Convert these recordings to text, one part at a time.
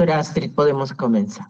Señora Astrid, podemos comenzar.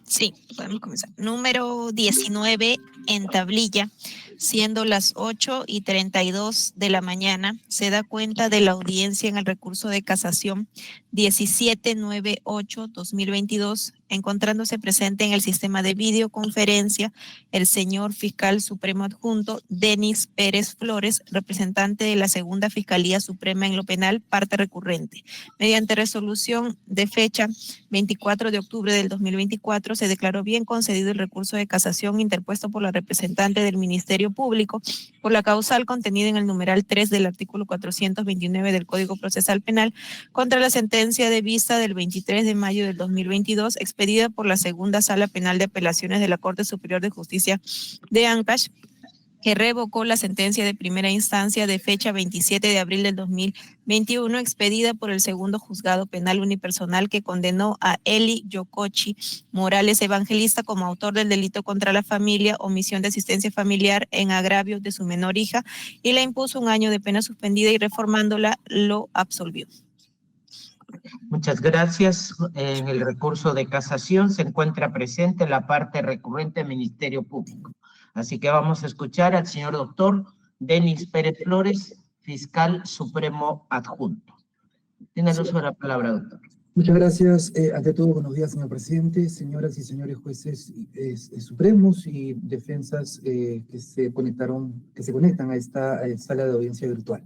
Sí, podemos comenzar. Número 19 en tablilla, siendo las 8:32 de la mañana, se da cuenta de la audiencia en el recurso de casación 1798-2022, encontrándose presente en el sistema de videoconferencia el señor fiscal supremo adjunto Denis Pérez Flores, representante de la Segunda Fiscalía Suprema en lo Penal, parte recurrente. Mediante resolución de fecha 24 de octubre del 2024, se declaró bien concedido el recurso de casación interpuesto por la representante del Ministerio Público por la causal contenida en el numeral 3 del artículo 429 del Código Procesal Penal contra la sentencia de vista del 23 de mayo del 2022 expedida por la Segunda Sala Penal de Apelaciones de la Corte Superior de Justicia de Ancash, que revocó la sentencia de primera instancia de fecha 27 de abril del 2021 expedida por el segundo juzgado penal unipersonal, que condenó a Eli Yocochi Morales Evangelista como autor del delito contra la familia, omisión de asistencia familiar en agravio de su menor hija, y le impuso 1 año de pena suspendida y reformándola lo absolvió. Muchas gracias. En el recurso de casación se encuentra presente la parte recurrente del Ministerio Público. Así que vamos a escuchar al señor doctor Denis Pérez Flores, fiscal supremo adjunto. Tiene el uso de la palabra, doctor. Muchas gracias. Ante todo, buenos días, señor presidente, señoras y señores jueces supremos y defensas que se conectan a esta sala de audiencia virtual.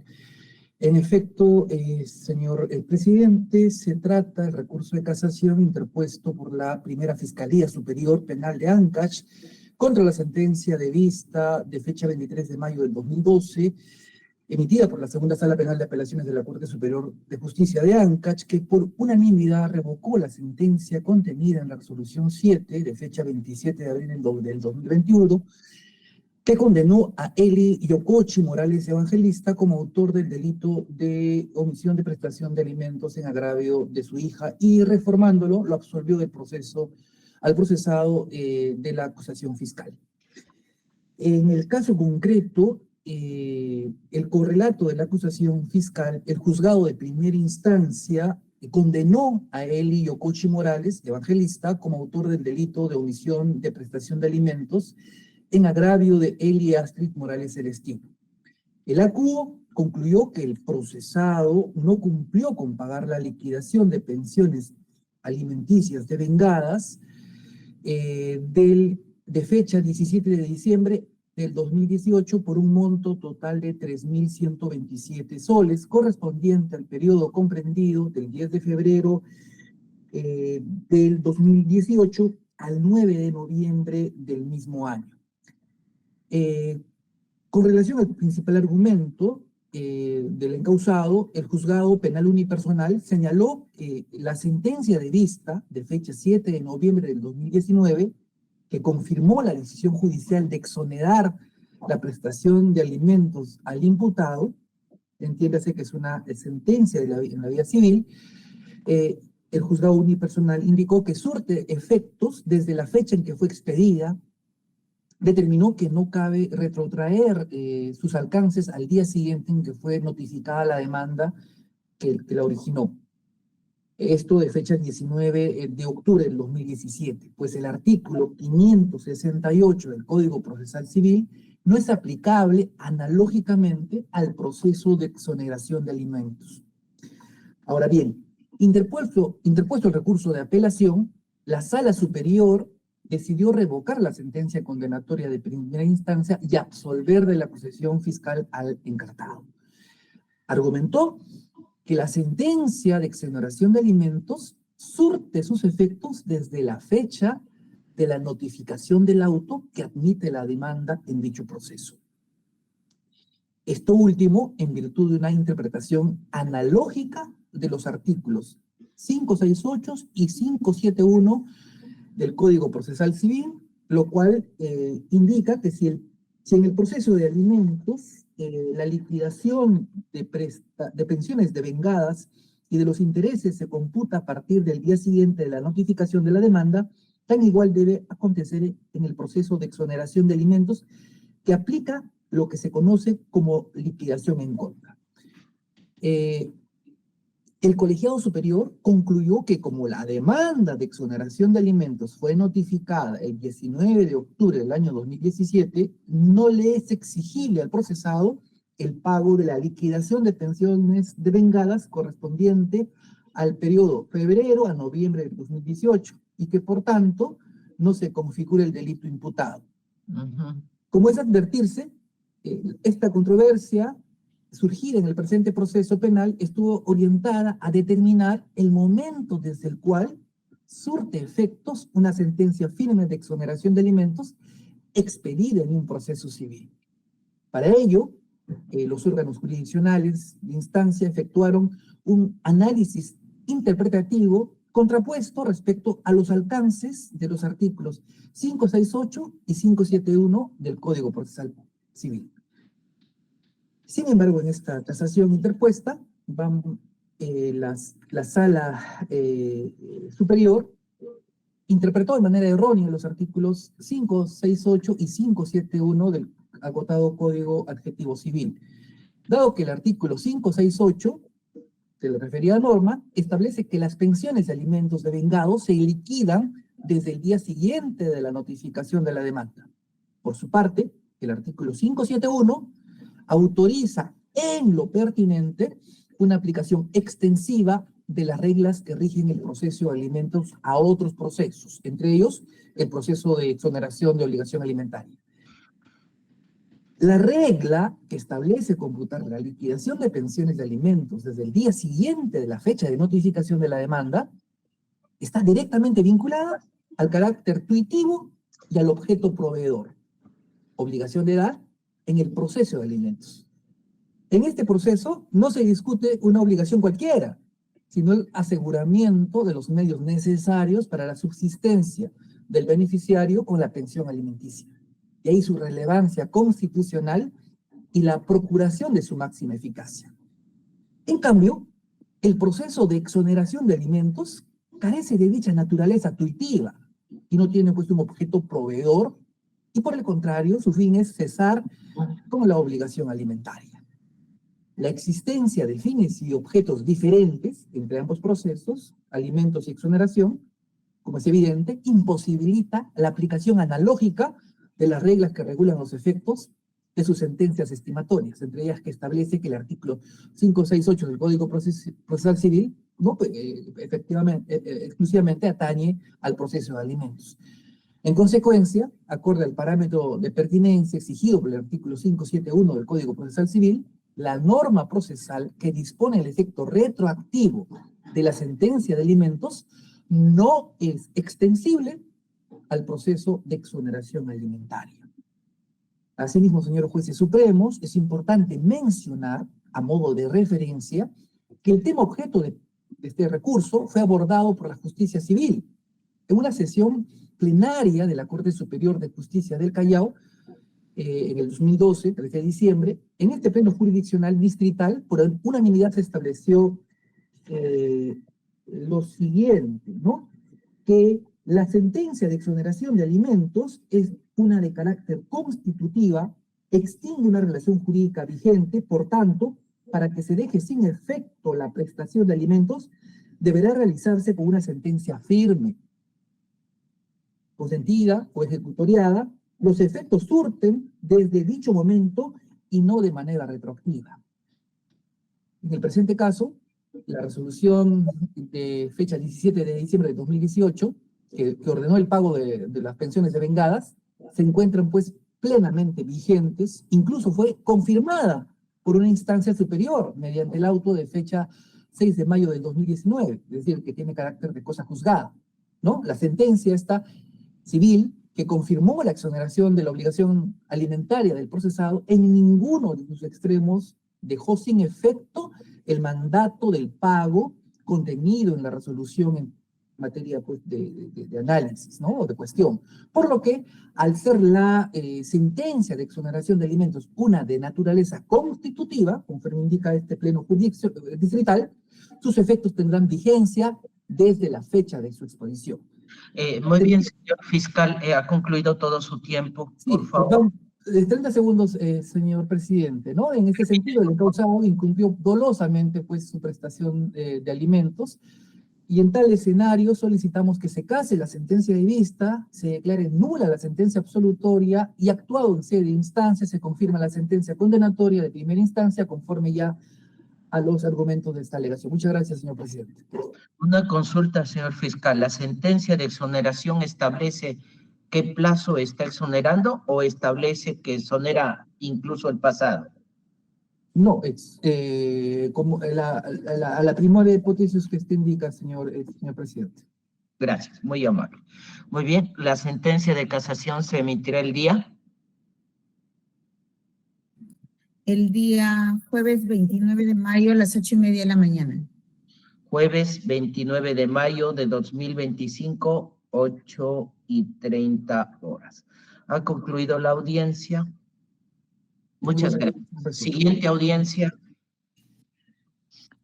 En efecto, señor presidente, se trata del recurso de casación interpuesto por la Primera Fiscalía Superior Penal de Ancash contra la sentencia de vista de fecha 23 de mayo del 2012, emitida por la Segunda Sala Penal de Apelaciones de la Corte Superior de Justicia de Ancash, que por unanimidad revocó la sentencia contenida en la resolución 7 de fecha 27 de abril del 2021, que condenó a Eli Yocochi Morales Evangelista como autor del delito de omisión de prestación de alimentos en agravio de su hija, y reformándolo lo absolvió del proceso al procesado de la acusación fiscal. En el caso concreto, el correlato de la acusación fiscal, el juzgado de primera instancia condenó a Eli Yocochi Morales Evangelista como autor del delito de omisión de prestación de alimentos en agravio de Eli Astrid Morales Celestino. El ACUO concluyó que el procesado no cumplió con pagar la liquidación de pensiones alimenticias devengadas de fecha 17 de diciembre del 2018 por un monto total de 3.127 soles, correspondiente al periodo comprendido del 10 de febrero del 2018 al 9 de noviembre del mismo año. Con relación al principal argumento del encausado, el juzgado penal unipersonal señaló que la sentencia de vista de fecha 7 de noviembre del 2019, que confirmó la decisión judicial de exonerar la prestación de alimentos al imputado, entiéndase que es una sentencia en la vía civil, el juzgado unipersonal indicó que surte efectos desde la fecha en que fue expedida, determinó que no cabe retrotraer sus alcances al día siguiente en que fue notificada la demanda que la originó. Esto de fecha 19 de octubre del 2017, pues el artículo 568 del Código Procesal Civil no es aplicable analógicamente al proceso de exoneración de alimentos. Ahora bien, interpuesto el recurso de apelación, la Sala Superior decidió revocar la sentencia condenatoria de primera instancia y absolver de la acusación fiscal al encartado. Argumentó que la sentencia de exoneración de alimentos surte sus efectos desde la fecha de la notificación del auto que admite la demanda en dicho proceso. Esto último en virtud de una interpretación analógica de los artículos 568 y 571 del Código Procesal Civil, lo cual indica que si en el proceso de alimentos la liquidación de pensiones devengadas y de los intereses se computa a partir del día siguiente de la notificación de la demanda, tan igual debe acontecer en el proceso de exoneración de alimentos, que aplica lo que se conoce como liquidación en contra. El colegiado superior concluyó que como la demanda de exoneración de alimentos fue notificada el 19 de octubre del año 2017, no le es exigible al procesado el pago de la liquidación de pensiones devengadas correspondiente al periodo febrero a noviembre del 2018 y que por tanto no se configura el delito imputado. Como es advertirse, esta controversia surgida en el presente proceso penal estuvo orientada a determinar el momento desde el cual surte efectos una sentencia firme de exoneración de alimentos expedida en un proceso civil. Para ello, los órganos jurisdiccionales de instancia efectuaron un análisis interpretativo contrapuesto respecto a los alcances de los artículos 568 y 571 del Código Procesal Civil. Sin embargo, en esta casación interpuesta, la sala superior interpretó de manera errónea los artículos 568 y 571 del agotado Código Adjetivo Civil, dado que el artículo 568 de la referida norma establece que las pensiones de alimentos devengados se liquidan desde el día siguiente de la notificación de la demanda. Por su parte, el artículo 571 autoriza en lo pertinente una aplicación extensiva de las reglas que rigen el proceso de alimentos a otros procesos, entre ellos el proceso de exoneración de obligación alimentaria. La regla que establece computar la liquidación de pensiones de alimentos desde el día siguiente de la fecha de notificación de la demanda está directamente vinculada al carácter tuitivo y al objeto proveedor, obligación de dar en el proceso de alimentos. En este proceso no se discute una obligación cualquiera, sino el aseguramiento de los medios necesarios para la subsistencia del beneficiario con la pensión alimenticia. De ahí su relevancia constitucional y la procuración de su máxima eficacia. En cambio, el proceso de exoneración de alimentos carece de dicha naturaleza tuitiva y no tiene pues un objeto proveedor y por el contrario su fin es cesar con la obligación alimentaria. La existencia de fines y objetos diferentes entre ambos procesos, alimentos y exoneración, como es evidente, imposibilita la aplicación analógica de las reglas que regulan los efectos de sus sentencias estimatorias, entre ellas que establece que el artículo 568 del Código Procesal Civil efectivamente, exclusivamente atañe al proceso de alimentos. En consecuencia, acorde al parámetro de pertinencia exigido por el artículo 571 del Código Procesal Civil, la norma procesal que dispone el efecto retroactivo de la sentencia de alimentos no es extensible al proceso de exoneración alimentaria. Asimismo, señores jueces supremos, es importante mencionar, a modo de referencia, que el tema objeto de este recurso fue abordado por la Justicia Civil en una sesión plenaria de la Corte Superior de Justicia del Callao en el 2012, 13 de diciembre. En este pleno jurisdiccional distrital, por unanimidad se estableció lo siguiente, ¿no? Que la sentencia de exoneración de alimentos es una de carácter constitutiva, extingue una relación jurídica vigente, por tanto, para que se deje sin efecto la prestación de alimentos, deberá realizarse con una sentencia firme, consentida o ejecutoriada. Los efectos surten desde dicho momento y no de manera retroactiva. En el presente caso, la resolución de fecha 17 de diciembre de 2018, que ordenó el pago de las pensiones devengadas, se encuentran pues plenamente vigentes, incluso fue confirmada por una instancia superior mediante el auto de fecha 6 de mayo del 2019, es decir, que tiene carácter de cosa juzgada, ¿no? La sentencia esta civil que confirmó la exoneración de la obligación alimentaria del procesado, en ninguno de sus extremos dejó sin efecto el mandato del pago contenido en la resolución en materia pues, de análisis, ¿no? O de cuestión. Por lo que, al ser la sentencia de exoneración de alimentos una de naturaleza constitutiva, conforme indica este pleno distrital, sus efectos tendrán vigencia desde la fecha de su exposición. Muy bien, señor fiscal, ha concluido todo su tiempo, Sí, por favor. 30 segundos, señor presidente, ¿no? En este sentido, el encausado incumplió dolosamente, pues, su prestación de alimentos, y en tal escenario solicitamos que se case la sentencia de vista, se declare nula la sentencia absolutoria y, actuado en sede de instancia, se confirma la sentencia condenatoria de primera instancia conforme ya a los argumentos de esta alegación. Muchas gracias, señor presidente. Una consulta, señor fiscal. ¿La sentencia de exoneración establece qué plazo está exonerando o establece que exonera incluso el pasado? No, como a la primera hipótesis que usted indica, señor presidente. Gracias, muy amable. Muy bien, la sentencia de casación se emitirá el día. El día jueves 29 de mayo a las 8:30 de la mañana. Jueves 29 de mayo de 2025, 8:30. Ha concluido la audiencia. Muchas gracias. Siguiente audiencia.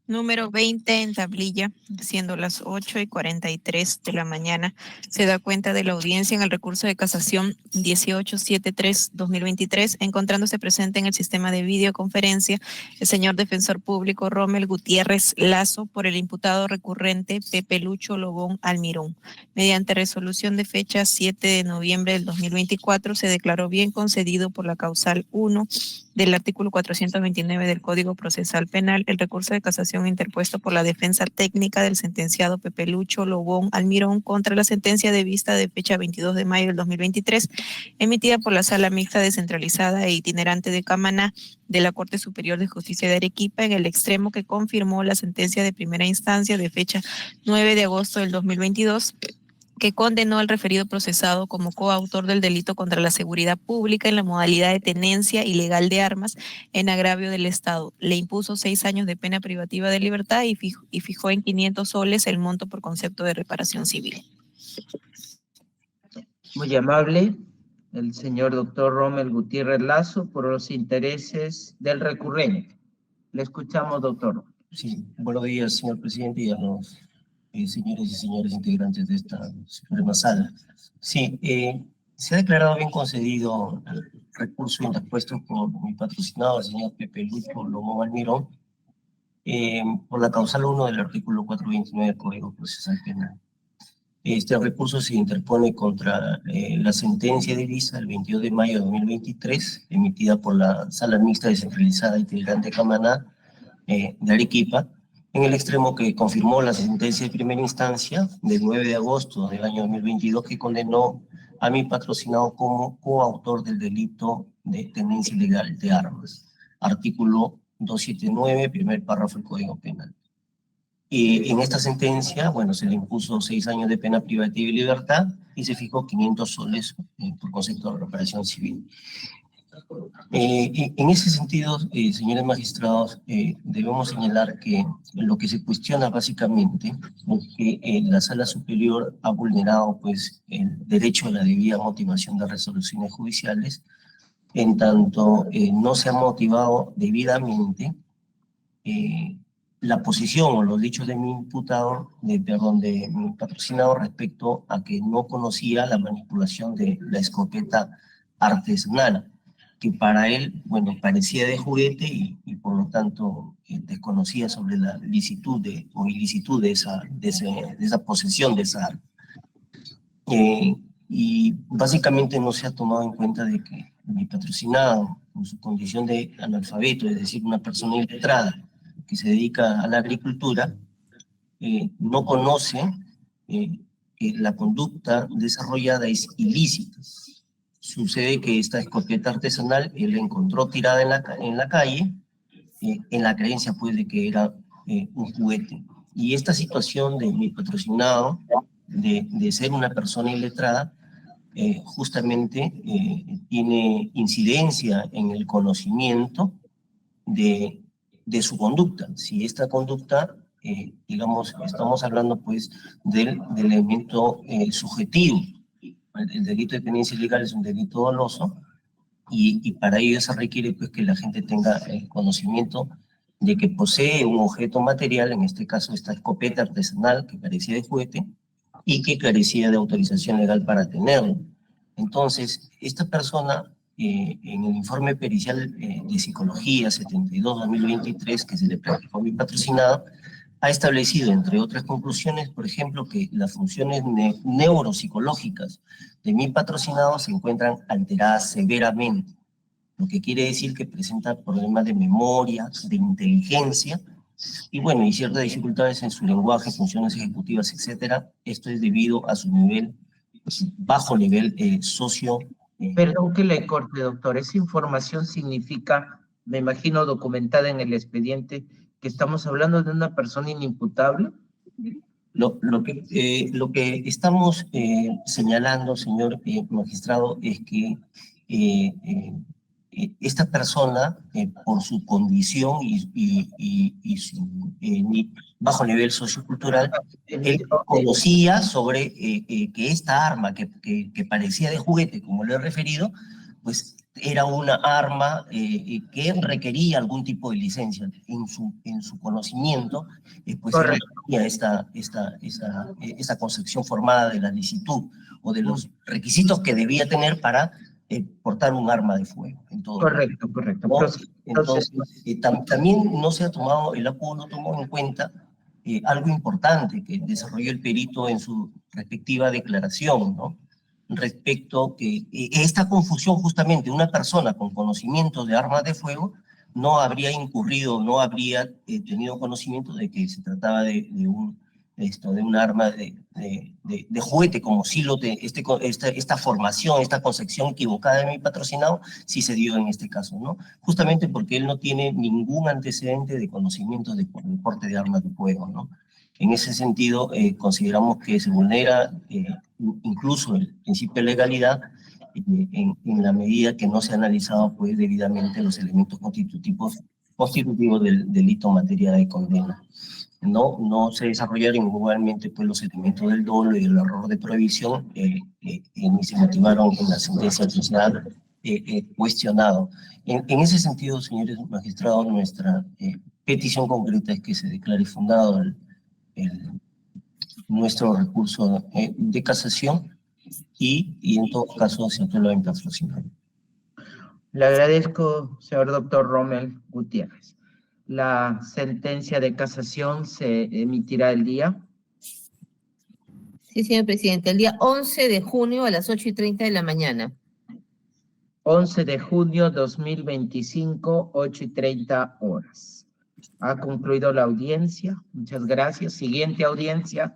Número 20 en tablilla, siendo las 8:43 de la mañana, se da cuenta de la audiencia en el recurso de casación 1873-2023, encontrándose presente en el sistema de videoconferencia el señor defensor público Rommel Gutiérrez Lazo por el imputado recurrente Pepe Lucho Lobón Almirón. Mediante resolución de fecha 7 de noviembre del 2024, se declaró bien concedido por la causal 1 del artículo 429 del Código Procesal Penal el recurso de casación interpuesto por la defensa técnica del sentenciado Pepe Lucho Lobón Almirón contra la sentencia de vista de fecha 22 de mayo del 2023, emitida por la Sala Mixta Descentralizada e Itinerante de Camaná de la Corte Superior de Justicia de Arequipa, en el extremo que confirmó la sentencia de primera instancia de fecha 9 de agosto del 2022, que condenó al referido procesado como coautor del delito contra la seguridad pública en la modalidad de tenencia ilegal de armas en agravio del Estado. Le impuso 6 años de pena privativa de libertad y fijó en 500 soles el monto por concepto de reparación civil. Muy amable, el señor doctor Rommel Gutiérrez Lazo, por los intereses del recurrente. Le escuchamos, doctor. Sí, buenos días, señor presidente, y a los señores y señores integrantes de esta Suprema Sala. Sí, se ha declarado bien concedido el recurso interpuesto por mi patrocinado, el señor Pepe Lucho Lobón Almirón, por la causal 1 del artículo 429 del Código Procesal Penal. Este recurso se interpone contra la sentencia de vista del 22 de mayo de 2023, emitida por la Sala Mixta Descentralizada Itinerante de Camaná de Arequipa, en el extremo que confirmó la sentencia de primera instancia del 9 de agosto del año 2022, que condenó a mi patrocinado como coautor del delito de tenencia ilegal de armas, artículo 279, primer párrafo del Código Penal. Y en esta sentencia, bueno, se le impuso 6 años de pena privativa de libertad y se fijó 500 soles por concepto de reparación civil. En ese sentido, señores magistrados, debemos señalar que lo que se cuestiona básicamente es que la Sala Superior ha vulnerado, pues, el derecho a la debida motivación de resoluciones judiciales, en tanto no se ha motivado debidamente la posición o los dichos de mi imputado, de mi patrocinado, respecto a que no conocía la manipulación de la escopeta artesanal, que para él, bueno, parecía de juguete y por lo tanto desconocía sobre la licitud o ilicitud de esa posesión de esa arma. Y básicamente no se ha tomado en cuenta de que mi patrocinado, con su condición de analfabeto, es decir, una persona iletrada que se dedica a la agricultura, no conoce que la conducta desarrollada es ilícita. Sucede que esta escopeta artesanal él la encontró tirada en la calle, en la creencia pues de que era un juguete. Y esta situación de mi patrocinado, de ser una persona iletrada, justamente tiene incidencia en el conocimiento de su conducta. Si esta conducta, digamos, estamos hablando pues del elemento subjetivo. El delito de tenencia ilegal es un delito doloso y para ello se requiere pues que la gente tenga el conocimiento de que posee un objeto material, en este caso esta escopeta artesanal que carecía de juguete y que carecía de autorización legal para tenerlo. Entonces, esta persona en el informe pericial de psicología 72-2023 que se le practicó a mi patrocinado, ha establecido, entre otras conclusiones, por ejemplo, que las funciones neuropsicológicas de mi patrocinado se encuentran alteradas severamente, lo que quiere decir que presenta problemas de memoria, de inteligencia, y bueno, y ciertas dificultades en su lenguaje, funciones ejecutivas, etcétera. Esto es debido a su nivel, bajo nivel socio. Perdón que le corte, doctor. Esa información significa, me imagino, documentada en el expediente, que estamos hablando de una persona inimputable. Lo que estamos señalando, señor magistrado, es que esta persona, por su condición y su bajo nivel sociocultural, él conocía sobre que esta arma que parecía de juguete, como le he referido, pues era una arma que requería algún tipo de licencia. En su conocimiento, pues él tenía esta concepción formada de la licitud o de los requisitos que debía tener para portar un arma de fuego. En todo Correcto. ¿no? Entonces, también no se ha tomado, el APU no tomó en cuenta algo importante que desarrolló el perito en su respectiva declaración, ¿no? Respecto que esta confusión, justamente, una persona con conocimiento de armas de fuego no habría incurrido, no habría tenido conocimiento de que se trataba de un arma de juguete, como sí esta formación, esta concepción equivocada de mi patrocinado, sí se dio en este caso, ¿no? Justamente porque él no tiene ningún antecedente de conocimiento de porte de armas de fuego, ¿no? En ese sentido, consideramos que se vulnera incluso el principio de legalidad en la medida que no se han analizado pues, debidamente los elementos constitutivos del delito en materia de condena. No se desarrollaron igualmente pues, los elementos del dolo y el error de prohibición, ni se motivaron en la sentencia judicial cuestionado. En ese sentido, señores magistrados, nuestra petición concreta es que se declare fundado nuestro recurso de casación y en todo caso se aprueba en patrocinio. Le agradezco, señor doctor Rommel Gutiérrez. La sentencia de casación se emitirá el día. Sí, señor presidente, el día 11 de junio a las 8:30 de la mañana. 11 de junio 2025, 8:30 horas. Ha concluido la audiencia. Muchas gracias. Siguiente audiencia.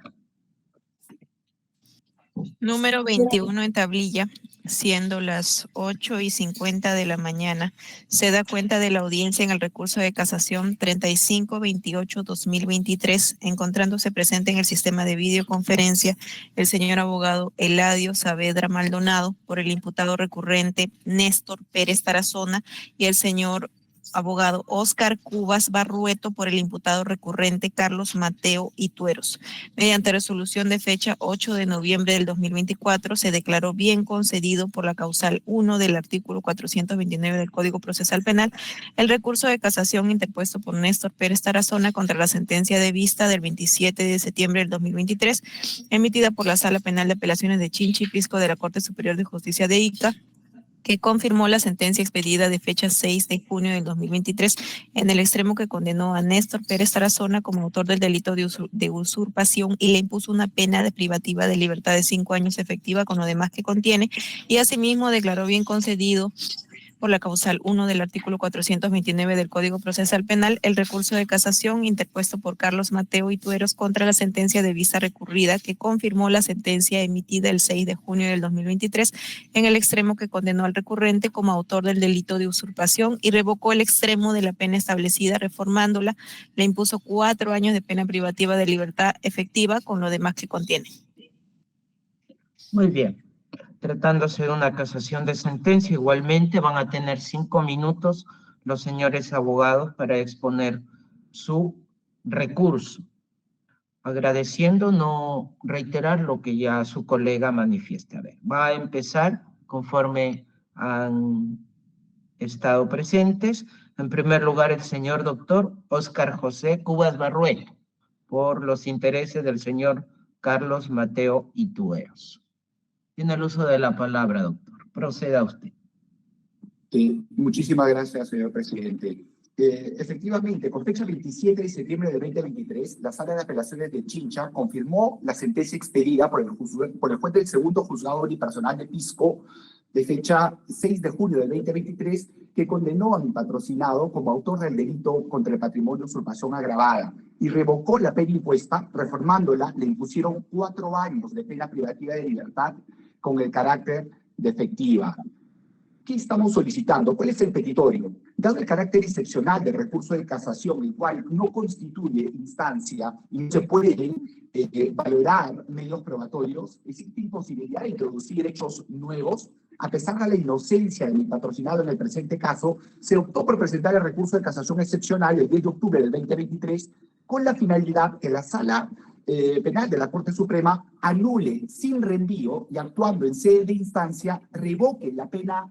Número 21 en tablilla, siendo las 8:50 de la mañana, se da cuenta de la audiencia en el recurso de casación 3528-2023, encontrándose presente en el sistema de videoconferencia el señor abogado Eladio Saavedra Maldonado por el imputado recurrente Néstor Pérez Tarazona y el señor abogado Óscar Cubas Barrueto por el imputado recurrente Carlos Mateo Itueros. Mediante resolución de fecha 8 de noviembre del 2024, se declaró bien concedido por la causal 1 del artículo 429 del Código Procesal Penal el recurso de casación interpuesto por Néstor Pérez Tarazona contra la sentencia de vista del 27 de septiembre del 2023, emitida por la Sala Penal de Apelaciones de Chinchi y Pisco de la Corte Superior de Justicia de Ica, que confirmó la sentencia expedida de fecha 6 de junio del 2023 en el extremo que condenó a Néstor Pérez Tarazona como autor del delito de usurpación y le impuso una pena de privativa de libertad de 5 años efectiva con lo demás que contiene, y asimismo declaró bien concedido por la causal 1 del artículo 429 del Código Procesal Penal el recurso de casación interpuesto por Carlos Mateo Itueros contra la sentencia de vista recurrida que confirmó la sentencia emitida el 6 de junio del 2023 en el extremo que condenó al recurrente como autor del delito de usurpación y revocó el extremo de la pena establecida reformándola, le impuso 4 años de pena privativa de libertad efectiva con lo demás que contiene. Muy bien. Tratándose de una casación de sentencia, igualmente van a tener 5 minutos los señores abogados para exponer su recurso, agradeciendo no reiterar lo que ya su colega manifiesta. A ver, va a empezar conforme han estado presentes. En primer lugar, el señor doctor Óscar José Cubas Barrueto, por los intereses del señor Carlos Mateo Itueros. Tiene el uso de la palabra, doctor. Proceda usted. Muchísimas gracias, señor presidente. Efectivamente, con fecha 27 de septiembre de 2023, la Sala de Apelaciones de Chincha confirmó la sentencia expedida por el juez del segundo juzgado unipersonal de Pisco de fecha 6 de junio del 2023, que condenó a mi patrocinado como autor del delito contra el patrimonio de usurpación agravada y revocó la pena impuesta. Reformándola, le impusieron 4 años de pena privativa de libertad con el carácter de efectiva. ¿Qué estamos solicitando? ¿Cuál es el petitorio? Dado el carácter excepcional del recurso de casación, el cual no constituye instancia y no se pueden valorar medios probatorios, existe imposibilidad de introducir hechos nuevos. A pesar de la inocencia de mi patrocinado en el presente caso, se optó por presentar el recurso de casación excepcional el 10 de octubre del 2023 con la finalidad que la Sala Penal de la Corte Suprema anule sin reenvío y actuando en sede de instancia, revoque la pena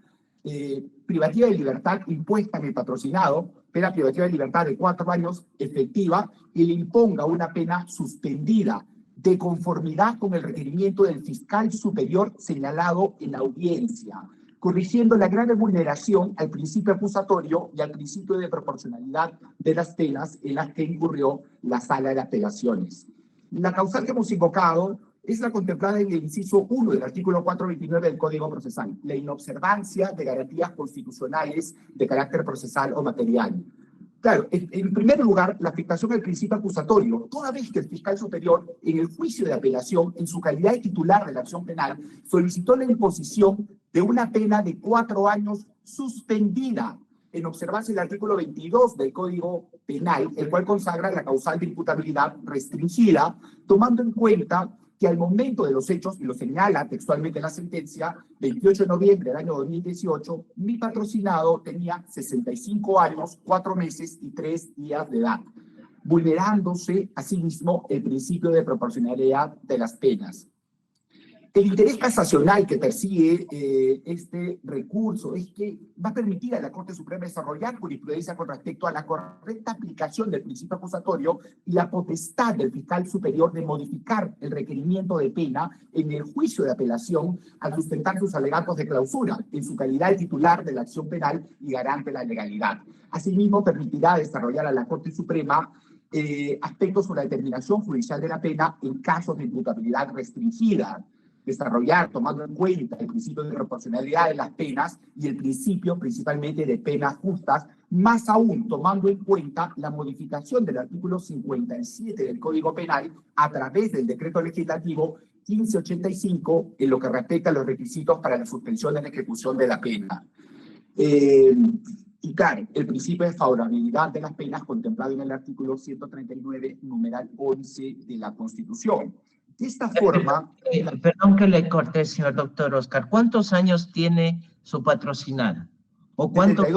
privativa de libertad impuesta en el patrocinado, pena privativa de libertad de 4 años efectiva, y le imponga una pena suspendida de conformidad con el requerimiento del fiscal superior señalado en la audiencia, corrigiendo la grave vulneración al principio acusatorio y al principio de proporcionalidad de las penas en las que incurrió la Sala de Apelaciones. La causal que hemos invocado es la contemplada en el inciso 1 del artículo 429 del Código Procesal, la inobservancia de garantías constitucionales de carácter procesal o material. Claro, en primer lugar, la afectación al principio acusatorio, toda vez que el fiscal superior, en el juicio de apelación, en su calidad de titular de la acción penal, solicitó la imposición de una pena de 4 años suspendida, en observancia del artículo 22 del Código Penal, el cual consagra la causal de imputabilidad restringida, tomando en cuenta que al momento de los hechos, y lo señala textualmente la sentencia, 28 de noviembre del año 2018, mi patrocinado tenía 65 años, 4 meses y 3 días de edad, vulnerándose asimismo el principio de proporcionalidad de las penas. El interés casacional que persigue este recurso es que va a permitir a la Corte Suprema desarrollar jurisprudencia con respecto a la correcta aplicación del principio acusatorio y la potestad del fiscal superior de modificar el requerimiento de pena en el juicio de apelación al sustentar sus alegatos de clausura en su calidad de titular de la acción penal y garante de la legalidad. Asimismo, permitirá desarrollar a la Corte Suprema aspectos sobre la determinación judicial de la pena en casos de imputabilidad restringida, desarrollar tomando en cuenta el principio de proporcionalidad de las penas y el principio principalmente de penas justas, más aún tomando en cuenta la modificación del artículo 57 del Código Penal a través del decreto legislativo 1585 en lo que respecta a los requisitos para la suspensión de la ejecución de la pena. Y claro, el principio de favorabilidad de las penas contemplado en el artículo 139, numeral 11 de la Constitución. De esta forma... Perdón que le corte, señor doctor Oscar. ¿Cuántos años tiene su patrocinado? ¿O cuántos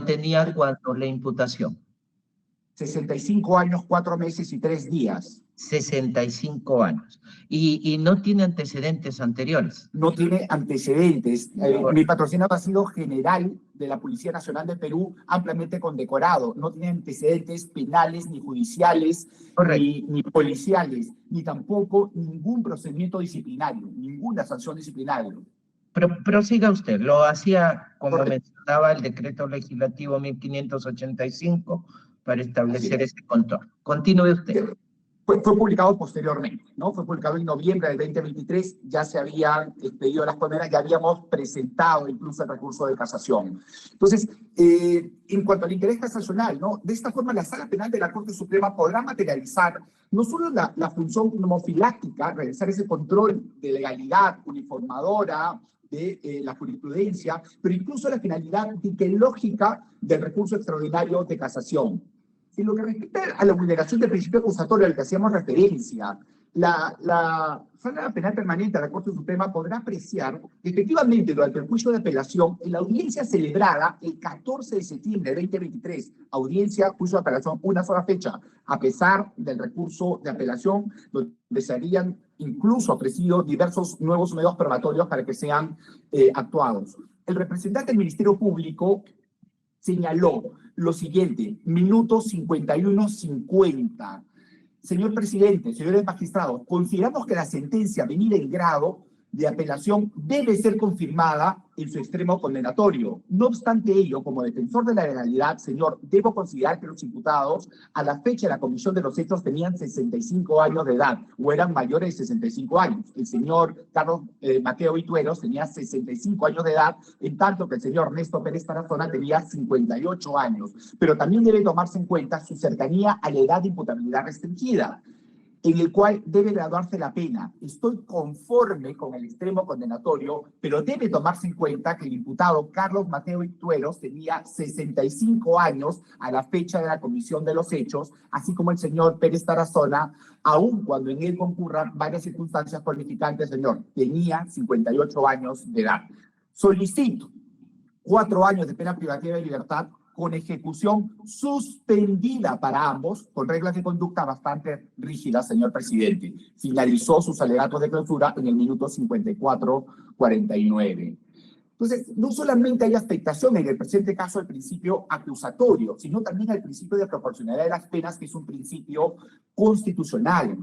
tenía cuando la imputación? 65 años, 4 meses y 3 días. 65 años. ¿Y no tiene antecedentes anteriores? No tiene antecedentes. Mi patrocinado ha sido general de la Policía Nacional de Perú, ampliamente condecorado. No tiene antecedentes penales, ni judiciales, ni policiales, ni tampoco ningún procedimiento disciplinario, ninguna sanción disciplinaria. Pero prosiga usted, lo hacía, como mencionaba, el decreto legislativo 1585 para establecer ese control. Continúe usted. Fue publicado posteriormente, ¿no? Fue publicado en noviembre del 2023, ya se habían expedido las condenas, ya habíamos presentado incluso el recurso de casación. Entonces, en cuanto al interés casacional, ¿no? De esta forma la Sala Penal de la Corte Suprema podrá materializar no solo la función nomofiláctica, realizar ese control de legalidad uniformadora de la jurisprudencia, pero incluso la finalidad lógica del recurso extraordinario de casación. En lo que respecta a la vulneración del principio acusatorio al que hacíamos referencia, la Sala Penal Permanente de la Corte Suprema podrá apreciar que efectivamente durante el juicio de apelación, en la audiencia celebrada el 14 de septiembre de 2023, audiencia, juicio de apelación, una sola fecha, a pesar del recurso de apelación, donde se habían incluso ofrecido diversos nuevos medios probatorios para que sean actuados. El representante del Ministerio Público señaló lo siguiente, minuto 51:50. Señor presidente, señores magistrados, consideramos que la sentencia venida en grado de apelación debe ser confirmada en su extremo condenatorio. No obstante ello, como defensor de la legalidad, señor, debo considerar que los imputados a la fecha de la comisión de los hechos tenían 65 años de edad o eran mayores de 65 años. El señor Carlos Mateo Vitueros tenía 65 años de edad, en tanto que el señor Ernesto Pérez Tarazona tenía 58 años. Pero también debe tomarse en cuenta su cercanía a la edad de imputabilidad restringida, en el cual debe graduarse la pena. Estoy conforme con el extremo condenatorio, pero debe tomarse en cuenta que el imputado Carlos Mateo Vitueros tenía 65 años a la fecha de la comisión de los hechos, así como el señor Pérez Tarazona, aun cuando en él concurran varias circunstancias cualificantes, señor, tenía 58 años de edad. Solicito 4 años de pena privativa de libertad con ejecución suspendida para ambos, con reglas de conducta bastante rígidas, señor presidente. Finalizó sus alegatos de clausura en el minuto 54:49. Entonces, no solamente hay afectación en el presente caso al principio acusatorio, sino también al principio de proporcionalidad de las penas, que es un principio constitucional.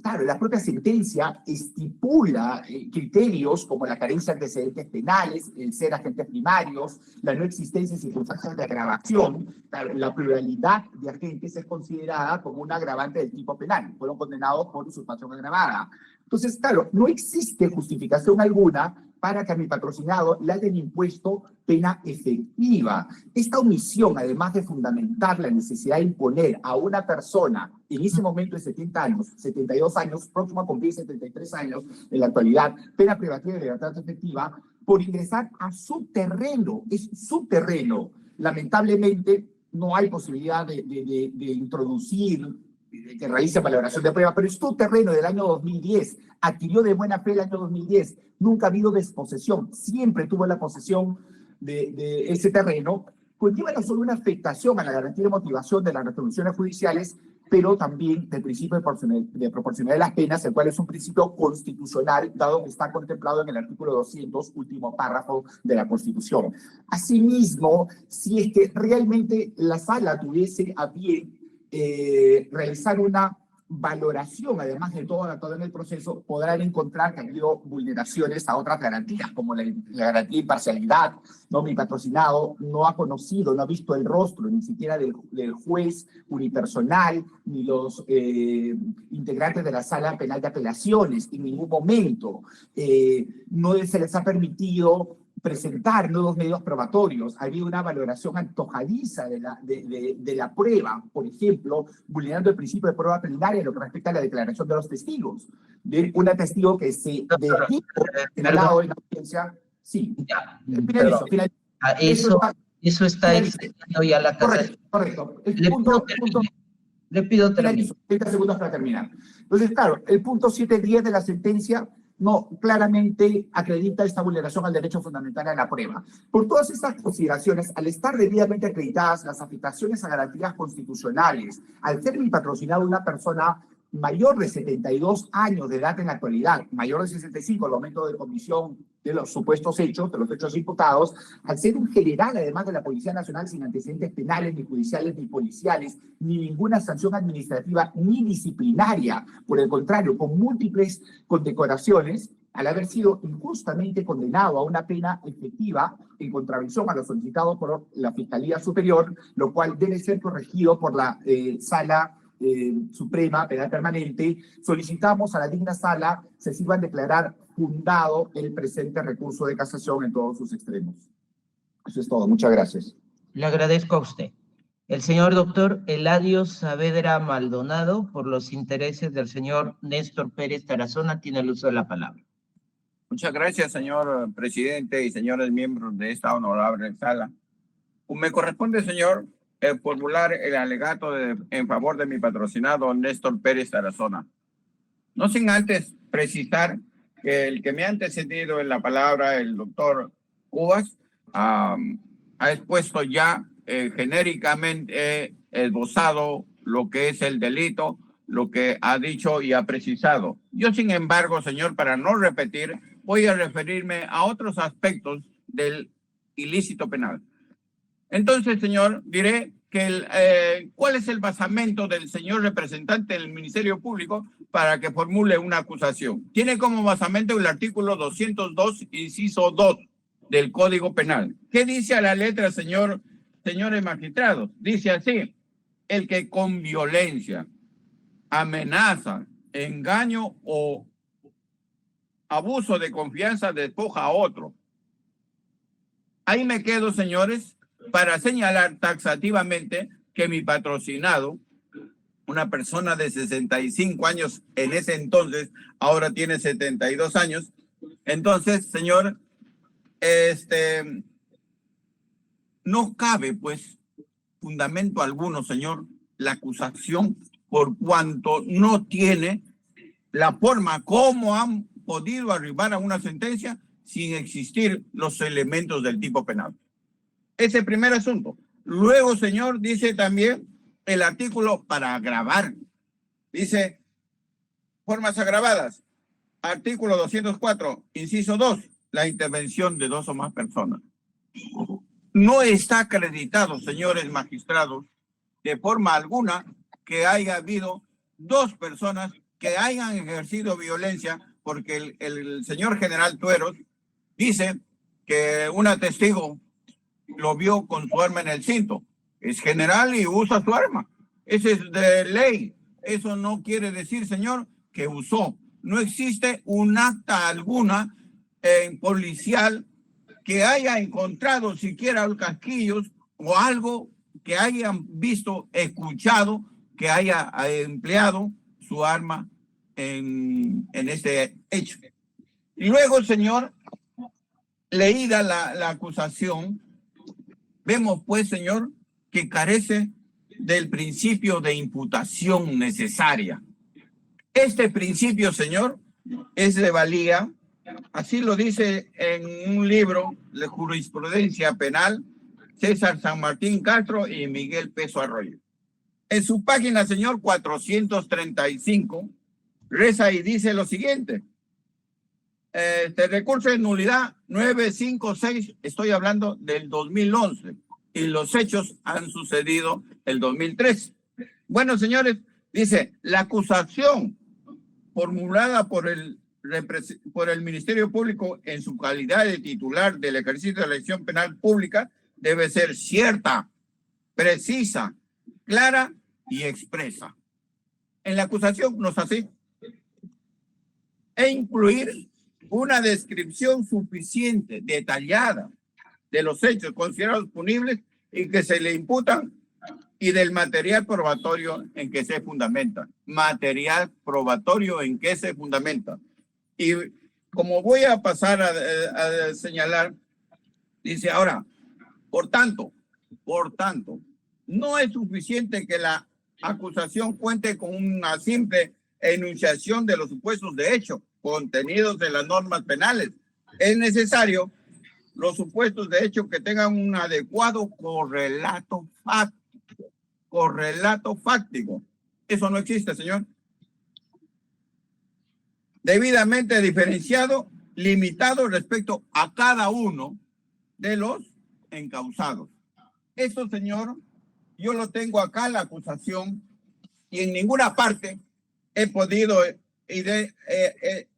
Claro, la propia sentencia estipula criterios como la carencia de antecedentes penales, el ser agentes primarios, la no existencia de circunstancias de agravación. Claro, la pluralidad de agentes es considerada como un agravante del tipo penal. Fueron condenados por usurpación agravada. Entonces, claro, no existe justificación alguna para que a mi patrocinado le hayan impuesto pena efectiva. Esta omisión, además de fundamentar la necesidad de imponer a una persona en ese momento de 70 años, 72 años, próximo a cumplir 73 años en la actualidad, pena privativa de libertad efectiva, por ingresar a su terreno. Es su terreno. Lamentablemente, no hay posibilidad de introducir, que realice valoración de prueba, pero es tu terreno del año 2010, adquirió de buena fe el año 2010, nunca ha habido desposesión, siempre tuvo la posesión de ese terreno, conlleva no solo una afectación a la garantía de motivación de las resoluciones judiciales, pero también del principio de proporcionalidad de las penas, el cual es un principio constitucional, dado que está contemplado en el artículo 200, último párrafo de la Constitución. Asimismo, si es que realmente la sala tuviese a bien realizar una valoración, además de todo en el proceso, podrán encontrar que ha habido vulneraciones a otras garantías, como la garantía de imparcialidad. ¿No? Mi patrocinado no ha conocido, no ha visto el rostro ni siquiera del juez unipersonal, ni los integrantes de la sala penal de apelaciones, en ningún momento. No se les ha permitido presentar nuevos medios probatorios. Ha habido una valoración antojadiza de la prueba, por ejemplo, vulnerando el principio de prueba plenaria en lo que respecta a la declaración de los testigos. De un testigo que se desdijo en el lado de la audiencia. Sí, finalizo. Eso está excediendo ya la casa. Correcto. Le pido terminar. 30 segundos para terminar. Entonces, claro, el punto 7.10 de la sentencia no claramente acredita esta vulneración al derecho fundamental a la prueba. Por todas estas consideraciones, al estar debidamente acreditadas las afectaciones a garantías constitucionales, al ser mi patrocinado una persona mayor de 72 años de edad en la actualidad, mayor de 65 al momento de comisión de los supuestos hechos, de los hechos imputados, al ser un general, además de la Policía Nacional, sin antecedentes penales, ni judiciales, ni policiales, ni ninguna sanción administrativa, ni disciplinaria, por el contrario, con múltiples condecoraciones, al haber sido injustamente condenado a una pena efectiva en contravención a lo solicitado por la Fiscalía Superior, lo cual debe ser corregido por la Sala Suprema Penal Permanente, solicitamos a la digna sala se sirvan declarar fundado el presente recurso de casación en todos sus extremos. Eso es todo. Muchas gracias. Le agradezco a usted. El señor doctor Eladio Saavedra Maldonado, por los intereses del señor Néstor Pérez Tarazona, tiene el uso de la palabra. Muchas gracias, señor presidente y señores miembros de esta honorable sala. Me corresponde, señor, formular el alegato en favor de mi patrocinado Néstor Pérez Tarazona. No sin antes precisar que el que me ha antecedido en la palabra, el doctor Cubas, ha expuesto ya genéricamente esbozado lo que es el delito, lo que ha dicho y ha precisado. Yo, sin embargo, señor, para no repetir, voy a referirme a otros aspectos del ilícito penal. Entonces, señor, diré ¿cuál es el basamento del señor representante del Ministerio Público para que formule una acusación? Tiene como basamento el artículo 202, inciso 2 del Código Penal. ¿Qué dice a la letra, señores magistrados? Dice así: el que con violencia, amenaza, engaño o abuso de confianza despoja a otro. Ahí me quedo, señores, para señalar taxativamente que mi patrocinado, una persona de 65 años en ese entonces, ahora tiene 72 años. Entonces, señor, no cabe, pues, fundamento alguno, señor, la acusación, por cuanto no tiene la forma como han podido arribar a una sentencia sin existir los elementos del tipo penal. Ese primer asunto. Luego, señor, dice también el artículo para agravar. Dice, formas agravadas. Artículo 204, inciso 2, la intervención de dos o más personas. No está acreditado, señores magistrados, de forma alguna que haya habido dos personas que hayan ejercido violencia, porque el señor general Tueros dice que una testigo lo vio con su arma en el cinto. Es general y usa su arma. Eso es de ley. Eso no quiere decir, señor, que usó. No existe un acta alguna policial que haya encontrado siquiera casquillos o algo que hayan visto, escuchado, que haya empleado su arma en este hecho. Y luego, señor, leída la acusación, vemos, pues, señor, que carece del principio de imputación necesaria. Este principio, señor, es de valía, así lo dice en un libro de jurisprudencia penal, César San Martín Castro y Miguel Peso Arroyo. En su página, señor, 435, reza y dice lo siguiente: este recurso de nulidad 956, estoy hablando del 2011, y los hechos han sucedido el 2003. Bueno, señores, dice, la acusación formulada por el Ministerio Público en su calidad de titular del ejercicio de la acción penal pública debe ser cierta, precisa, clara y expresa. En la acusación no es así. E incluir una descripción suficiente, detallada, de los hechos considerados punibles y que se le imputan y del material probatorio en que se fundamenta. Material probatorio en que se fundamenta. Y como voy a pasar a señalar, dice ahora, por tanto, no es suficiente que la acusación cuente con una simple enunciación de los supuestos de hecho contenidos en las normas penales. Es necesario los supuestos de hecho que tengan un adecuado correlato fáctico. Eso no existe, señor. Debidamente diferenciado, limitado respecto a cada uno de los encausados. Esto, señor, yo lo tengo acá, la acusación, y en ninguna parte he podido,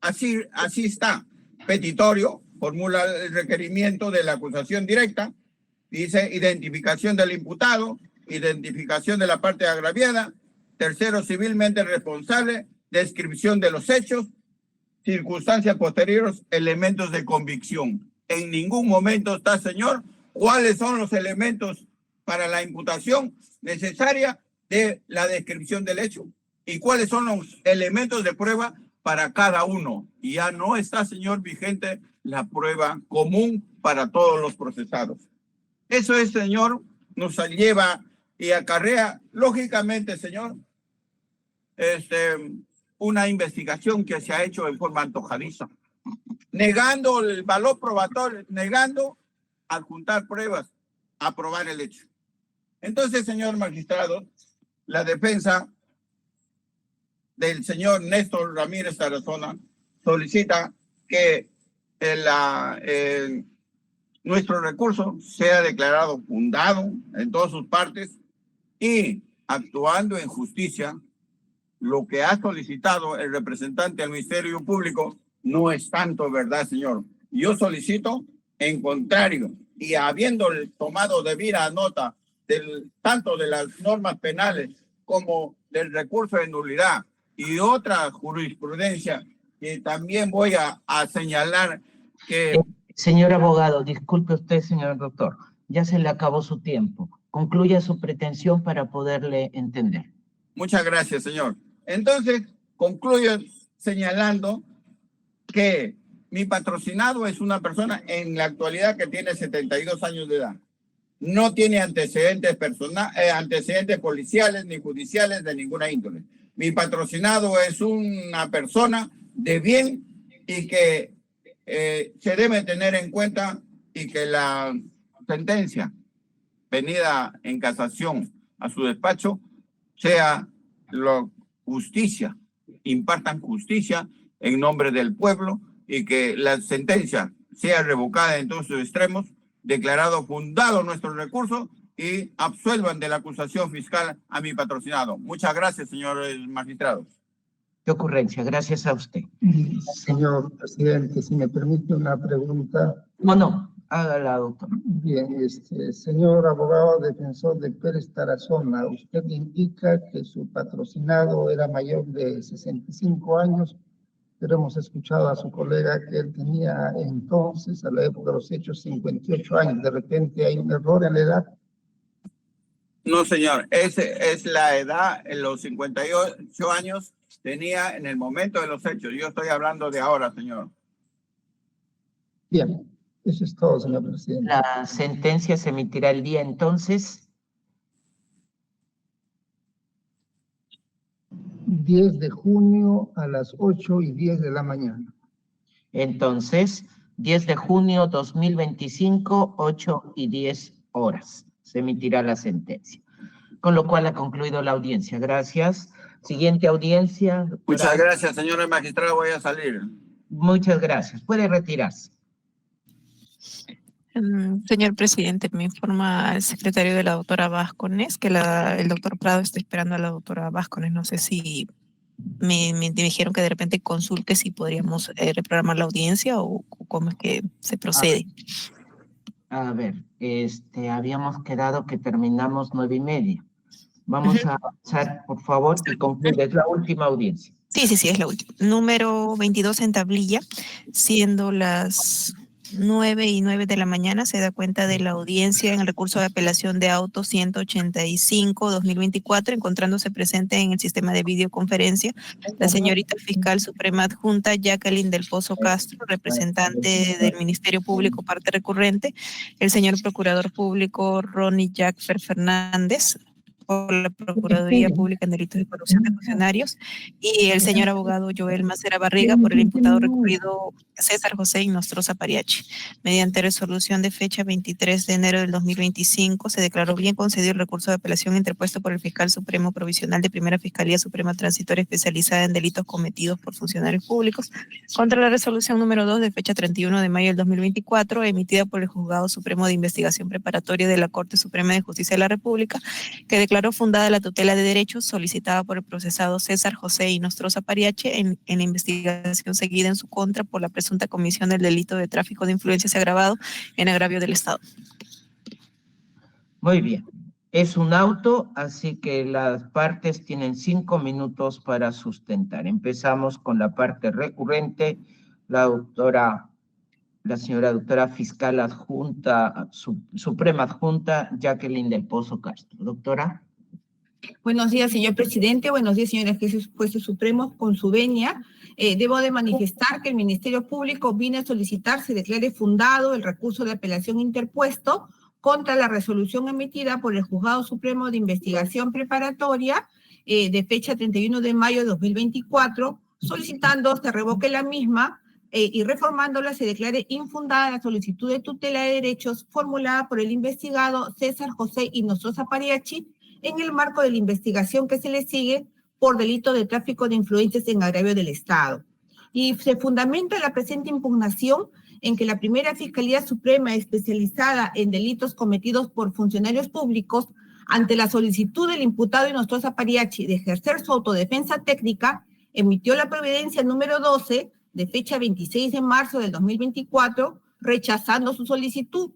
así está, petitorio, formula el requerimiento de la acusación directa, dice identificación del imputado, identificación de la parte agraviada, tercero civilmente responsable, descripción de los hechos, circunstancias posteriores, elementos de convicción. En ningún momento está, señor, cuáles son los elementos para la imputación necesaria de la descripción del hecho y cuáles son los elementos de prueba para cada uno. Y ya no está, señor, vigente la prueba común para todos los procesados. Eso es, señor, nos lleva y acarrea, lógicamente, señor, una investigación que se ha hecho en forma antojadiza, negando el valor probatorio, negando adjuntar pruebas, a probar el hecho. Entonces, señor magistrado, la defensa del señor Néstor Ramírez Tarazona solicita que nuestro recurso sea declarado fundado en todas sus partes Y actuando en justicia, lo que ha solicitado el representante del Ministerio Público no es tanto verdad, señor. Yo solicito en contrario, y habiendo tomado debida nota tanto de las normas penales como del recurso de nulidad y otra jurisprudencia que también voy a señalar que... Señor abogado, disculpe usted, señor doctor, ya se le acabó su tiempo. Concluya su pretensión para poderle entender. Muchas gracias, señor. Entonces, concluyo señalando que mi patrocinado es una persona en la actualidad que tiene 72 años de edad. No tiene antecedentes policiales ni judiciales de ninguna índole. Mi patrocinado es una persona de bien y que se debe tener en cuenta y que la sentencia venida en casación a su despacho sea la justicia, impartan justicia en nombre del pueblo y que la sentencia sea revocada en todos sus extremos, declarado fundado nuestro recurso y absuelvan de la acusación fiscal a mi patrocinado. Muchas gracias, señores magistrados. ¿Qué ocurrencia? Gracias a usted. Señor presidente, si me permite una pregunta. No, hágala, doctor. Bien, señor abogado defensor de Pérez Tarazona, usted indica que su patrocinado era mayor de 65 años, pero hemos escuchado a su colega que él tenía entonces, a la época de los hechos, 58 años. ¿De repente hay un error en la edad? No, señor, esa es la edad, en los 58 años tenía en el momento de los hechos. Yo estoy hablando de ahora, señor. Bien, eso es todo, señor presidente. La sentencia se emitirá el día entonces. 10 de junio a las 8:10 de la mañana. Entonces, 10 de junio 2025, 8:10 horas. Se emitirá la sentencia. Con lo cual ha concluido la audiencia. Gracias. Siguiente audiencia. Muchas gracias, señores magistrados. Voy a salir. Muchas gracias. Puede retirarse. Señor presidente, me informa el secretario de la doctora Vázquez que el doctor Prado está esperando a la doctora Vázquez. No sé si me dijeron que de repente consulte si podríamos reprogramar la audiencia o cómo es que se procede. A ver, habíamos quedado que terminamos 9:30. Vamos a avanzar, por favor, y concluir. Es la última audiencia. Sí, es la última. Número 22 en tablilla, siendo las 9:09 de la mañana, se da cuenta de la audiencia en el recurso de apelación de auto 185-2024, encontrándose presente en el sistema de videoconferencia la señorita fiscal suprema adjunta Jacqueline del Pozo Castro, representante del Ministerio Público, parte recurrente, el señor procurador público Ronnie Jackfer Fernández, por la Procuraduría Pública en Delitos de Corrupción de Funcionarios, y el señor abogado Joel Macera Barriga por el imputado recurrido César José Nostroza Pariachi. Mediante resolución de fecha 23 de enero del 2025, se declaró bien concedido el recurso de apelación interpuesto por el fiscal supremo provisional de Primera Fiscalía Suprema Transitoria Especializada en Delitos Cometidos por Funcionarios Públicos contra la resolución número 2 de fecha 31 de mayo del 2024, emitida por el Juzgado Supremo de Investigación Preparatoria de la Corte Suprema de Justicia de la República, que declaró fundada la tutela de derechos solicitada por el procesado César José Nostroza Pariachi en la investigación seguida en su contra por la presunta comisión del delito de tráfico de influencias agravado en agravio del Estado. Muy bien. Es un auto, así que las partes tienen 5 minutos para sustentar. Empezamos con la parte recurrente. La señora doctora fiscal adjunta, suprema adjunta, Jacqueline del Pozo Castro. Doctora. Buenos días, señor presidente. Buenos días, señores jueces supremos. Con su venia, debo de manifestar que el Ministerio Público viene a solicitar se declare fundado el recurso de apelación interpuesto contra la resolución emitida por el Juzgado Supremo de Investigación Preparatoria de fecha 31 de mayo de 2024, solicitando se revoque la misma y reformándola se declare infundada la solicitud de tutela de derechos formulada por el investigado César José Nostroza Pariachi en el marco de la investigación que se le sigue por delito de tráfico de influencias en agravio del Estado. Y se fundamenta la presente impugnación en que la Primera Fiscalía Suprema especializada en delitos cometidos por funcionarios públicos Ante la solicitud del imputado Inostroza Pariachi de ejercer su autodefensa técnica, emitió la providencia número 12 de fecha 26 de marzo del 2024, rechazando su solicitud,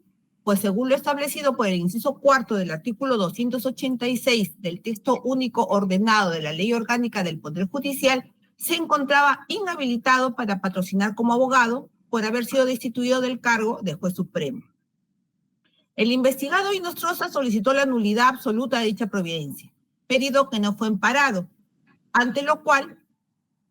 pues según lo establecido por el inciso cuarto del artículo 286 del texto único ordenado de la Ley Orgánica del Poder Judicial, se encontraba inhabilitado para patrocinar como abogado por haber sido destituido del cargo de juez supremo. El investigado Inostroza solicitó la nulidad absoluta de dicha providencia, pedido que no fue amparado, ante lo cual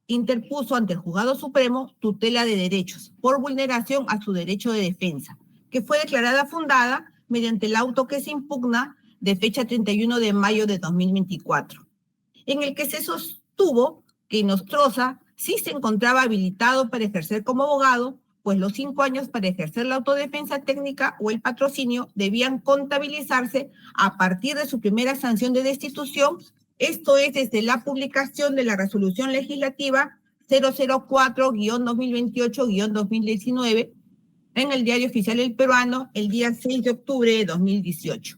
interpuso ante el Juzgado Supremo tutela de derechos por vulneración a su derecho de defensa, que fue declarada fundada mediante el auto que se impugna de fecha 31 de mayo de 2024, en el que se sostuvo que Inostroza sí se encontraba habilitado para ejercer como abogado, pues los 5 años para ejercer la autodefensa técnica o el patrocinio debían contabilizarse a partir de su primera sanción de destitución, esto es desde la publicación de la resolución legislativa 004-2028-2019 en el Diario Oficial El Peruano el día 6 de octubre de 2018.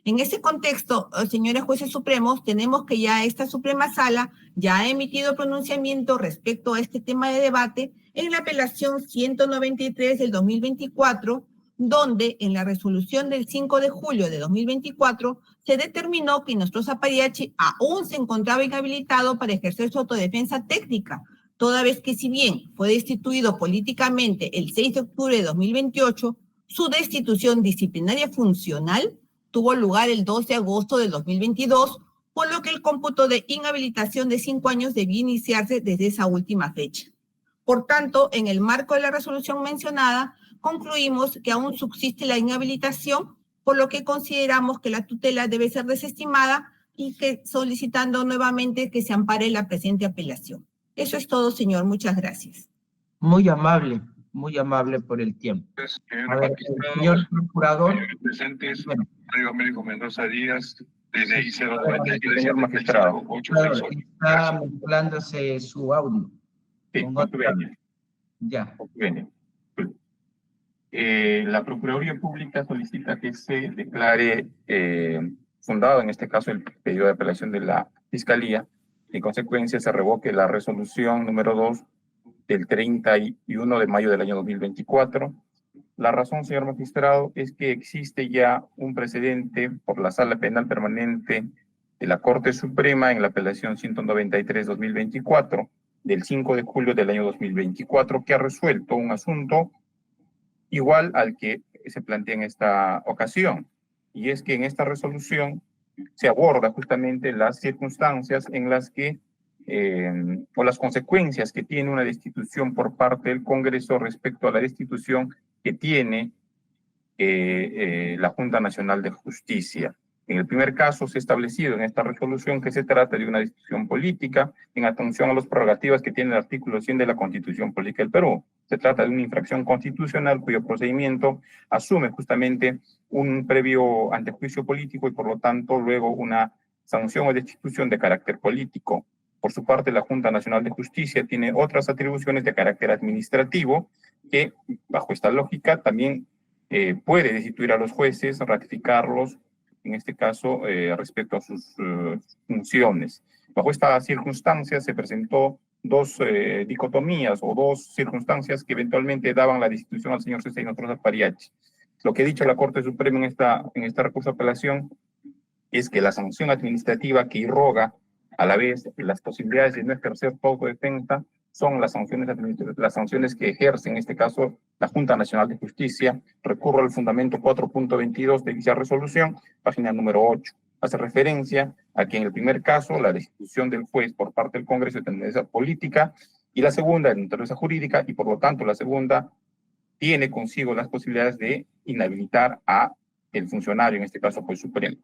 En ese contexto, señores jueces supremos, tenemos que ya esta Suprema Sala ya ha emitido pronunciamiento respecto a este tema de debate en la apelación 193 del 2024, donde en la resolución del 5 de julio de 2024 se determinó que Inostroza Pariachi aún se encontraba inhabilitado para ejercer su autodefensa técnica, toda vez que si bien fue destituido políticamente el 6 de octubre de 2028, su destitución disciplinaria funcional tuvo lugar el 2 de agosto del 2022, por lo que el cómputo de inhabilitación de 5 años debía iniciarse desde esa última fecha. Por tanto, en el marco de la resolución mencionada, concluimos que aún subsiste la inhabilitación, por lo que consideramos que la tutela debe ser desestimada y que solicitando nuevamente que se ampare la presente apelación. Eso es todo, señor. Muchas gracias. Muy amable por el tiempo. A ver, señor procurador. Presentes, Bueno. Mario Américo Mendoza Díaz, DNI Señor magistrado. 093. Está mezclándose su audio. Sí, Con con tu otra- venia. Ya. Con tu venia. La Procuraduría Pública solicita que se declare fundado, en este caso, el pedido de apelación de la Fiscalía. En consecuencia, se revoque la resolución número 2 del 31 de mayo del año 2024. La razón, señor magistrado, es que existe ya un precedente por la Sala Penal Permanente de la Corte Suprema en la apelación 193-2024 del 5 de julio del año 2024, que ha resuelto un asunto igual al que se plantea en esta ocasión. Y es que en esta resolución se aborda justamente las circunstancias en las que, o las consecuencias que tiene una destitución por parte del Congreso respecto a la destitución que tiene la Junta Nacional de Justicia. En el primer caso, se ha establecido en esta resolución que se trata de una destitución política en atención a las prerrogativas que tiene el artículo 100 de la Constitución Política del Perú. Se trata de una infracción constitucional cuyo procedimiento asume justamente un previo antejuicio político y por lo tanto luego una sanción o destitución de carácter político. Por su parte, la Junta Nacional de Justicia tiene otras atribuciones de carácter administrativo que, bajo esta lógica, también puede destituir a los jueces, ratificarlos, en este caso, respecto a sus funciones. Bajo esta circunstancia se presentó dos dicotomías o dos circunstancias que eventualmente daban la destitución al señor César Inostroza Pariachi. Lo que ha dicho la Corte Suprema en este recurso de apelación es que la sanción administrativa que irroga a la vez las posibilidades de no ejercer su autodefensa son las sanciones que ejerce, en este caso, la Junta Nacional de Justicia. Recurro al fundamento 4.22 de dicha resolución, página número 8. Hace referencia a que en el primer caso, la destitución del juez por parte del Congreso de tendencia política, y la segunda, de naturaleza jurídica, y por lo tanto la segunda tiene consigo las posibilidades de inhabilitar a el funcionario, en este caso, juez supremo.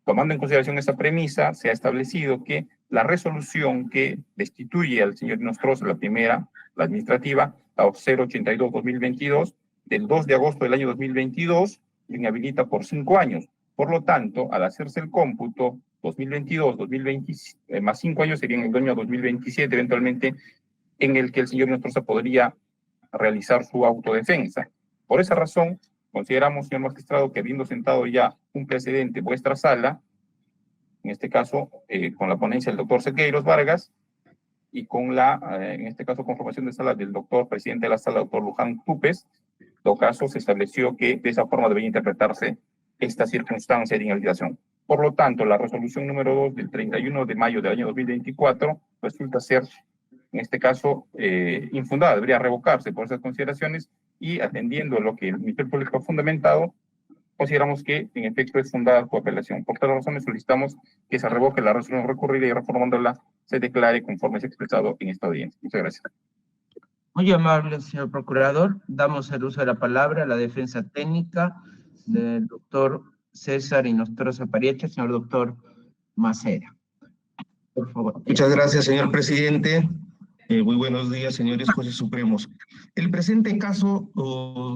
Tomando en consideración esa premisa, se ha establecido que la resolución que destituye al señor Inostroza, la primera, la administrativa, la 082-2022, del 2 de agosto del año 2022, lo inhabilita por 5 años. Por lo tanto, al hacerse el cómputo 2022, 2020, más 5 años serían el año 2027, eventualmente, en el que el señor Inostroza podría realizar su autodefensa. Por esa razón, consideramos, señor magistrado, que habiendo sentado ya un precedente vuestra sala, en este caso, con la ponencia del doctor Sequeiros Vargas, y con la, en este caso, conformación de sala del doctor presidente de la sala, doctor Luján Tupes. En todo caso, se estableció que de esa forma debía interpretarse esta circunstancia de inhabilitación. Por lo tanto, la resolución número 2 del 31 de mayo del año 2024 resulta ser, en este caso, infundada, debería revocarse por esas consideraciones, y atendiendo a lo que el Ministerio Público ha fundamentado, consideramos que en efecto es fundada su apelación. Por tal razón solicitamos que se revoque la resolución recurrida y reformándola se declare conforme se ha expresado en esta audiencia. Muchas gracias. Muy amable, señor procurador. Damos el uso de la palabra a la defensa técnica del doctor César Inostroza Pariache, señor doctor Macera. Por favor. Muchas gracias, señor presidente. Muy buenos días, señores jueces supremos. El presente caso,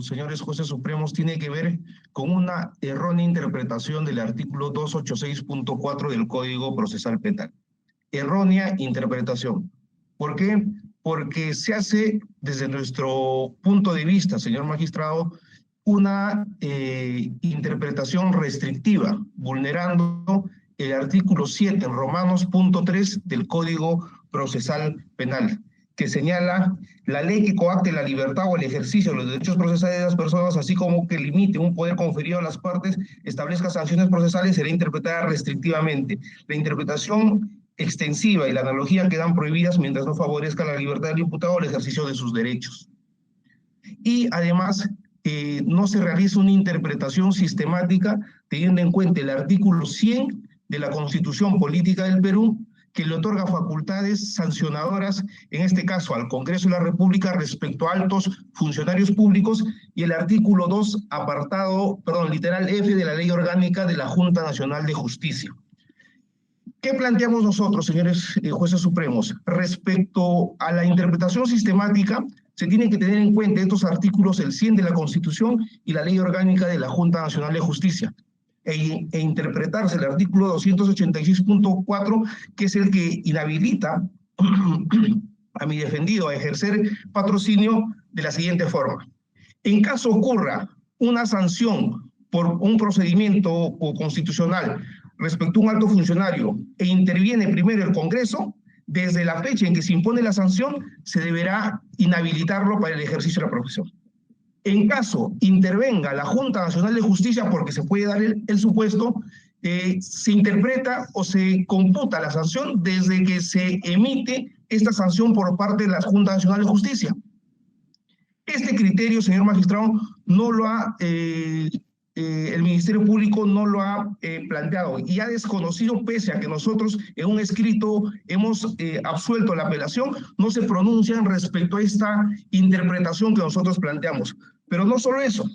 señores jueces supremos, tiene que ver con una errónea interpretación del artículo 286.4 del Código Procesal Penal. Errónea interpretación. ¿Por qué? Porque se hace, desde nuestro punto de vista, señor magistrado, una interpretación restrictiva, vulnerando el artículo 7, Romanos, punto 3 del Código Procesal Penal, que señala la ley que coacte la libertad o el ejercicio de los derechos procesales de las personas, así como que limite un poder conferido a las partes, establezca sanciones procesales, será interpretada restrictivamente. La interpretación extensiva y la analogía quedan prohibidas mientras no favorezca la libertad del imputado o el ejercicio de sus derechos. Y además, no se realiza una interpretación sistemática teniendo en cuenta el artículo 100 de la Constitución Política del Perú, que le otorga facultades sancionadoras, en este caso al Congreso de la República, respecto a altos funcionarios públicos, y el artículo 2, literal F de la Ley Orgánica de la Junta Nacional de Justicia. ¿Qué planteamos nosotros, señores jueces supremos? Respecto a la interpretación sistemática, se tienen que tener en cuenta estos artículos, el 100 de la Constitución y la Ley Orgánica de la Junta Nacional de Justicia, e interpretarse el artículo 286.4, que es el que inhabilita a mi defendido a ejercer patrocinio de la siguiente forma. En caso ocurra una sanción por un procedimiento constitucional respecto a un alto funcionario e interviene primero el Congreso, desde la fecha en que se impone la sanción, se deberá inhabilitarlo para el ejercicio de la profesión. En caso intervenga la Junta Nacional de Justicia, porque se puede dar el supuesto, se interpreta o se computa la sanción desde que se emite esta sanción por parte de la Junta Nacional de Justicia. Este criterio, señor magistrado, no lo ha, el Ministerio Público no lo ha planteado y ha desconocido, pese a que nosotros en un escrito hemos absuelto la apelación, no se pronuncian respecto a esta interpretación que nosotros planteamos. Pero no solo eso,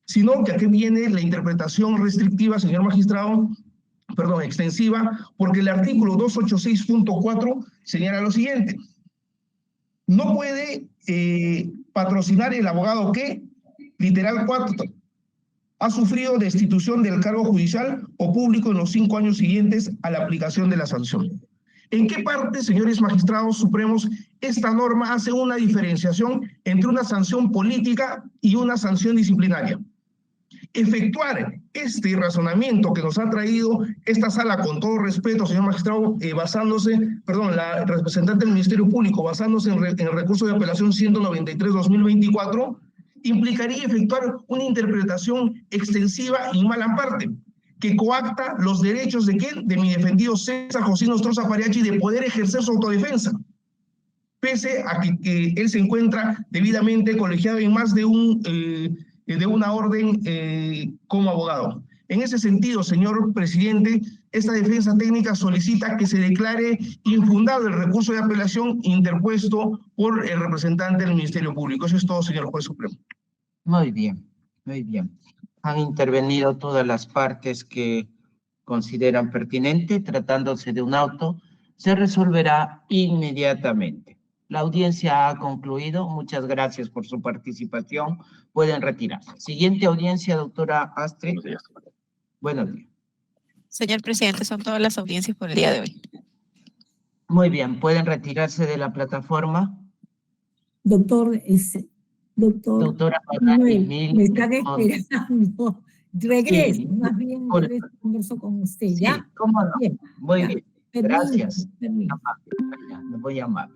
sino que aquí viene la interpretación restrictiva, señor magistrado, extensiva, porque el artículo 286.4 señala lo siguiente: no puede patrocinar el abogado que, literal 4, ha sufrido destitución del cargo judicial o público en los 5 años siguientes a la aplicación de la sanción. ¿En qué parte, señores magistrados supremos, esta norma hace una diferenciación entre una sanción política y una sanción disciplinaria? Efectuar este razonamiento que nos ha traído esta sala, con todo respeto, señor magistrado, la representante del Ministerio Público, basándose en el recurso de apelación 193/2024, implicaría efectuar una interpretación extensiva y mala parte, que coacta los derechos de ¿quién? De mi defendido César José Inostroza Pariache, de poder ejercer su autodefensa, pese a que él se encuentra debidamente colegiado en más de una orden como abogado. En ese sentido, señor presidente, esta defensa técnica solicita que se declare infundado el recurso de apelación interpuesto por el representante del Ministerio Público. Eso es todo, señor juez supremo. Muy bien, muy bien. Han intervenido todas las partes que consideran pertinente. Tratándose de un auto, se resolverá inmediatamente. La audiencia ha concluido. Muchas gracias por su participación. Pueden retirarse. Siguiente audiencia, doctora Astrid. Buenos días. Buenos días. Señor presidente, son todas las audiencias por el día de hoy. Muy bien, pueden retirarse de la plataforma. Doctora Manuel, me están esperando. regrese, Sí, más bien por- regrese, converso con usted, Sí, ¿ya? cómo no. Bien, Muy ya. bien. Permiso, Gracias. permiso. Me voy a llamar.